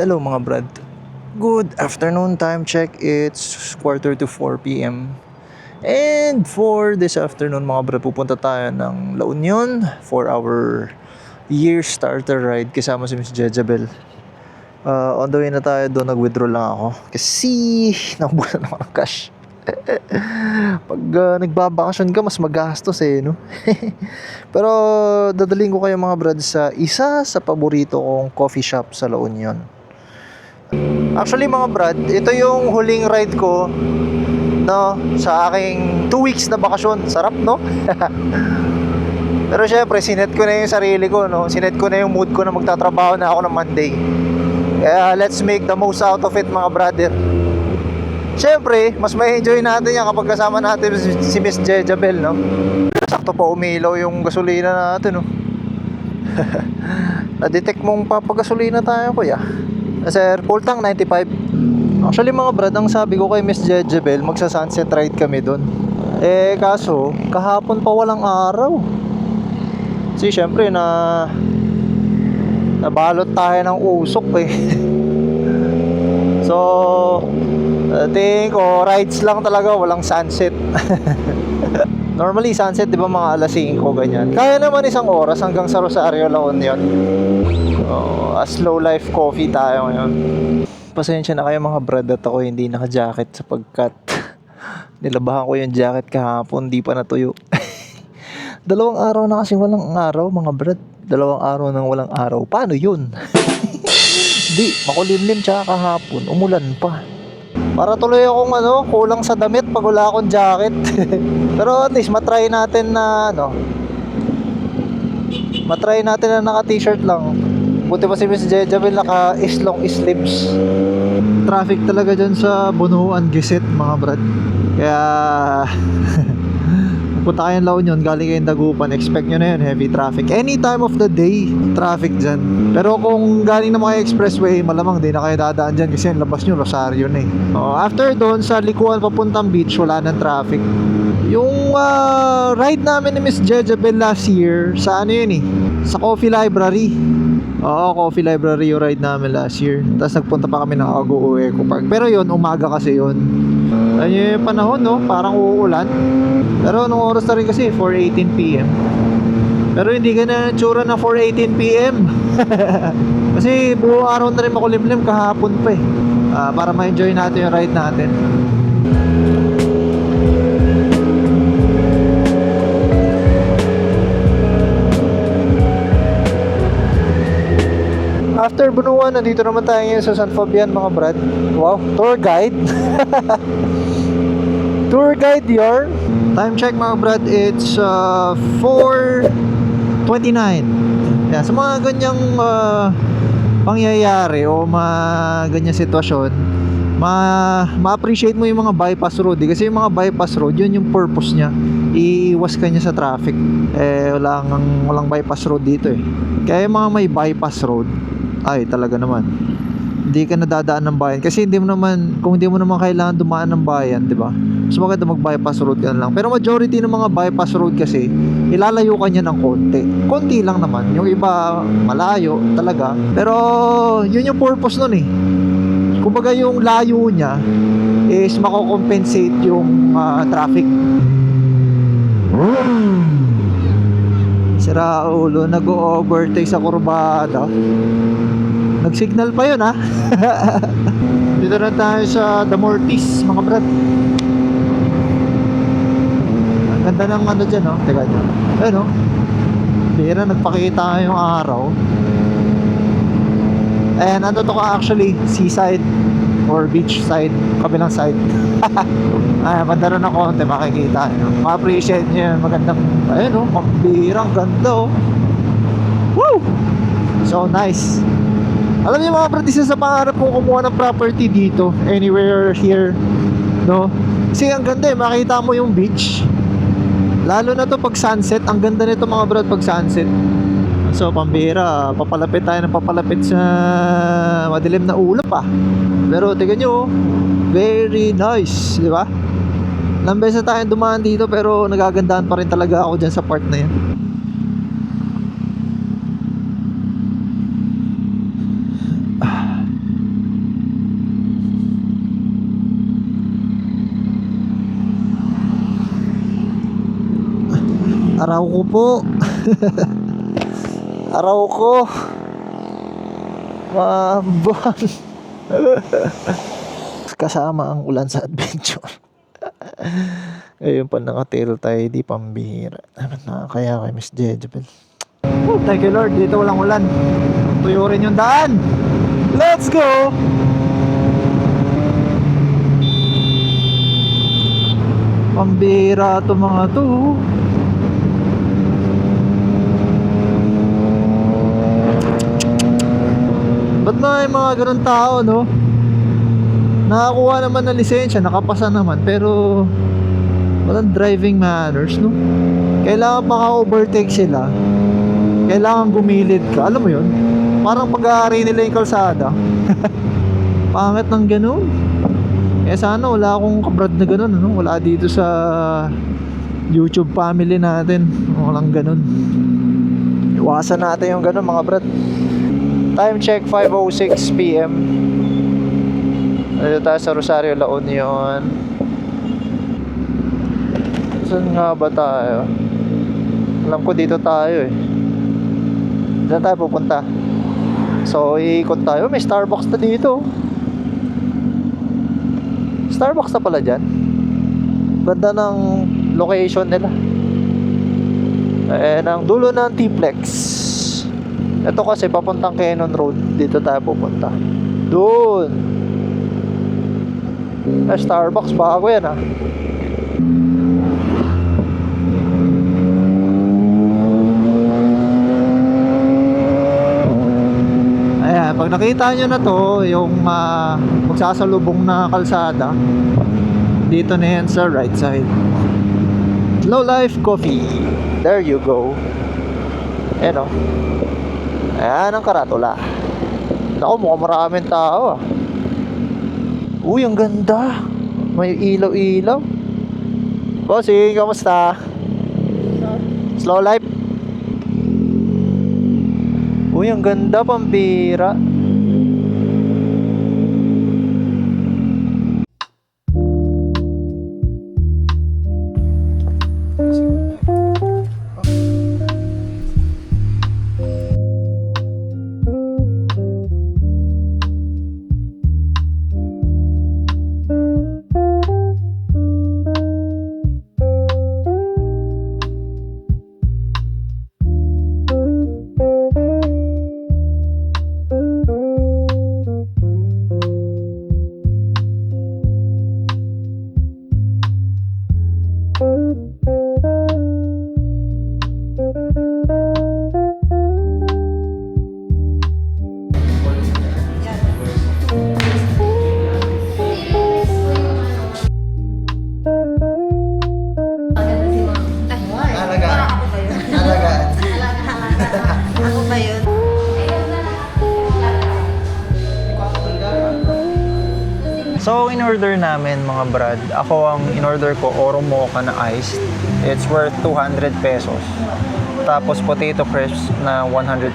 Hello mga brad. Good afternoon, time check. It's quarter to 4 p.m. And for this afternoon mga brad, pupunta tayo ng La Union for our year starter ride kasama si Miss Jezabel. On the way na tayo doon, nag-withdraw lang ako kasi nabulan ako ng cash. Pag nagbabakasyon ka, mas magastos no? Pero dadaling ko kayo mga brad sa isa sa paborito kong coffee shop sa La Union. Actually mga brad, ito yung huling ride ko no, sa aking 2 weeks na bakasyon. Sarap no? Pero syempre, sinet ko na yung sarili ko no? Sinet ko na yung mood ko na magtatrabaho na ako ng Monday. Kaya let's make the most out of it mga brother. Syempre, mas may enjoy natin yan kapag kasama natin si Miss Jezabel no? Sakto pa umilaw yung gasolina natin no? Na-detect mong papagasolina tayo kuya. Sir, full tank 95. Actually mga brad, ang sabi ko kay Miss Jezabel, magsa-sunset ride kami doon. Kaso, kahapon pa walang araw. Kasi syempre nabalot tayo ng usok So, tingin ko, rides lang talaga, walang sunset. Normally, sunset, di ba mga alas 5, ganyan. Kaya naman isang oras hanggang sa Rosario, La Union. A slow life coffee tayo ngayon. Pasensya na kayo mga brad at ako hindi naka-jacket sapagkat nilabahan ko yung jacket kahapon, di pa natuyo. 2 araw na kasi walang araw mga brad. 2 araw nang walang araw. Paano yun? Di, makulimlim tsaka kahapon, umulan pa. Para tuloy akong kulang sa damit pag wala akong jacket. Pero at least matry natin na naka-t-shirt lang. Buti pa si Miss Jezabel naka-islong sleeves. Traffic talaga dyan sa Bunuan, Giset mga brad. Kaya punta kayong La Union, galing kayong Dagupan, expect nyo na yun, heavy traffic. Any time of the day, traffic dyan. Pero kung galing naman kayo expressway, malamang di na kayo dadaan dyan kasi yung labas nyo, Rosario na after doon, sa likuan papuntang beach, wala nang traffic. Yung ride namin ni Miss Jezabel last year, sa sa Coffee Library. Oo, Coffee Library yung ride namin last year. Tapos nagpunta pa kami ng Agoo Eco Park. Pero yun, umaga kasi yun. Ayun yung panahon parang uulan. Pero nung oras na rin kasi 4:18 p.m. Pero hindi ka na tsura na 4:18 p.m. Kasi buong araw na rin makulimlim kahapon pa para ma-enjoy natin yung ride natin. After Bunuan, nandito naman tayo ngayon sa San Fabian mga brad. Wow, tour guide. Tour guide yarn. Time check mga brad, it's 4:29. Sa mga ganyang pangyayari o mga ganyang sitwasyon, ma-appreciate mo yung mga bypass road kasi yung mga bypass road, yun yung purpose niya. Iiwas ka niya sa traffic. Walang bypass road dito Kaya yung mga may bypass road, ay talaga naman hindi ka nadadaan ng bayan kasi kung hindi mo naman kailangan dumaan ng bayan, di ba? Mas maganda mag-bypass road ka na lang. Pero majority ng mga bypass road kasi ilalayo ka niya ng konti lang naman. Yung iba malayo talaga, pero yun yung purpose nun kumbaga yung layo niya is mako-compensate yung traffic. Sira ulo, nag-overtake sa kurbada. Nag-signal pa yun Dito na tayo sa Damortis mga brad. Ang ganda ng dyan Teka dyan. Ayun bira, nagpakita yung araw. And to ka actually, seaside or beach side, kabilang side. Banda rin ng konti makikita ma-appreciate nyo yung magandang pambirang ganda Woo! So nice. Alam niyo mga brad, isa sa pangarap kong kumuha ng property dito, anywhere here, no? Kasi ang ganda eh, makita mo yung beach. Lalo na to pag sunset, ang ganda nito mga brad pag sunset. So pambira, papalapit tayo ng papalapit sa madilim na ulap ah. Pero tingnan nyo, very nice, di ba? Ilang beses na tayong dumaan dito pero nagagandahan pa rin talaga ako dyan sa part na yan. Araw ko po. Araw ko. Mabuhan. Kasama ang ulan sa adventure. Ngayon pa nakatail tayo, di pambihira. Kaya kay Miss Jejabel. Oh, thank you Lord, dito walang ulan. Tuyo rin yung daan. Let's go! Pambihira to mga to. Ba't na yung mga ganun tao, no? Nakakuha naman ng lisensya, nakapasa naman, pero walang driving manners, no? Kailangan maka-overtake sila. Kailangan gumilid ka. Alam mo yun? Parang pag-aari nila yung kalsada. Pangit ng ganun. Eh sana wala akong kabrad na ganun, no? Wala dito sa YouTube family natin. Walang ganun. Iwasan natin yung ganun mga brad. Time check 5:06 PM. Dito tayo sa Rosario, La Union. Saan nga ba tayo? Alam ko dito tayo eh. Diyan tayo pupunta. So iikot tayo. May Starbucks na dito. Starbucks na pala dyan. Ganda ng location nila. Eh, ang dulo ng T-Plex. Ito kasi papuntang Cannon Road. Dito tayo pupunta. Doon. Starbucks bago yan ah. Ayan, pag nakita nyo na to, yung magsasalubong na kalsada, dito na yan sa right side. Low Life Coffee. There you go. Ayan o. Ayan ang karatula. Naku, mukhang maraming tao ah. Uy, ang ganda. May ilaw-ilaw. Bossing, kamusta? Slow life. Uy, ang ganda, pambira. So, in-order namin mga brad. Ako ang in-order ko, Oro Mocha na iced. It's worth 200 pesos. Tapos, potato crisps na 160.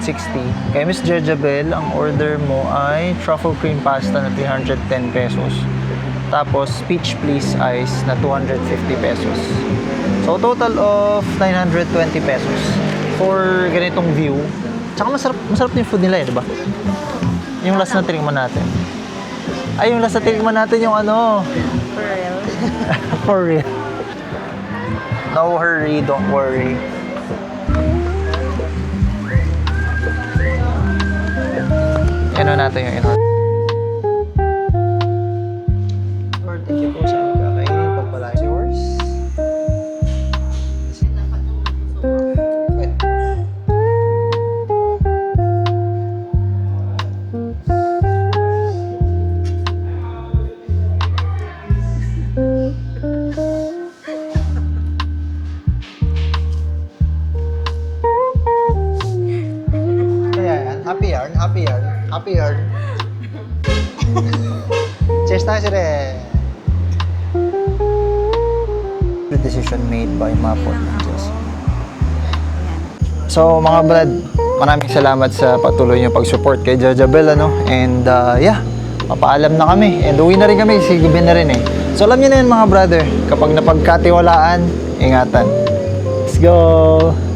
Kay Miss Jejabel, ang order mo ay truffle cream pasta na 310 pesos. Tapos, peach please ice na 250 pesos. So, total of 920 pesos for ganitong view. Tsaka masarap yung food nila eh, diba? Yung last na tinikman natin. Ay, yung last na tinikman natin yung ano. For real. For real. No hurry, don't worry. Ano natin yung in-order. Lord, thank you po sa aming kakainin. Pagpalain yours. Wait. Happy yarn. Happy yarn. Cheers tayo sir eh. The decision made by Mapot and Jesse. So mga brad, maraming salamat sa patuloy niyo pag-support kay Jajabel ano. And yeah, papaalam na kami. And uwi na rin kami, si gabi na rin eh. So alam niyo na yan mga brother, kapag napagkatiwalaan, ingatan. Let's go!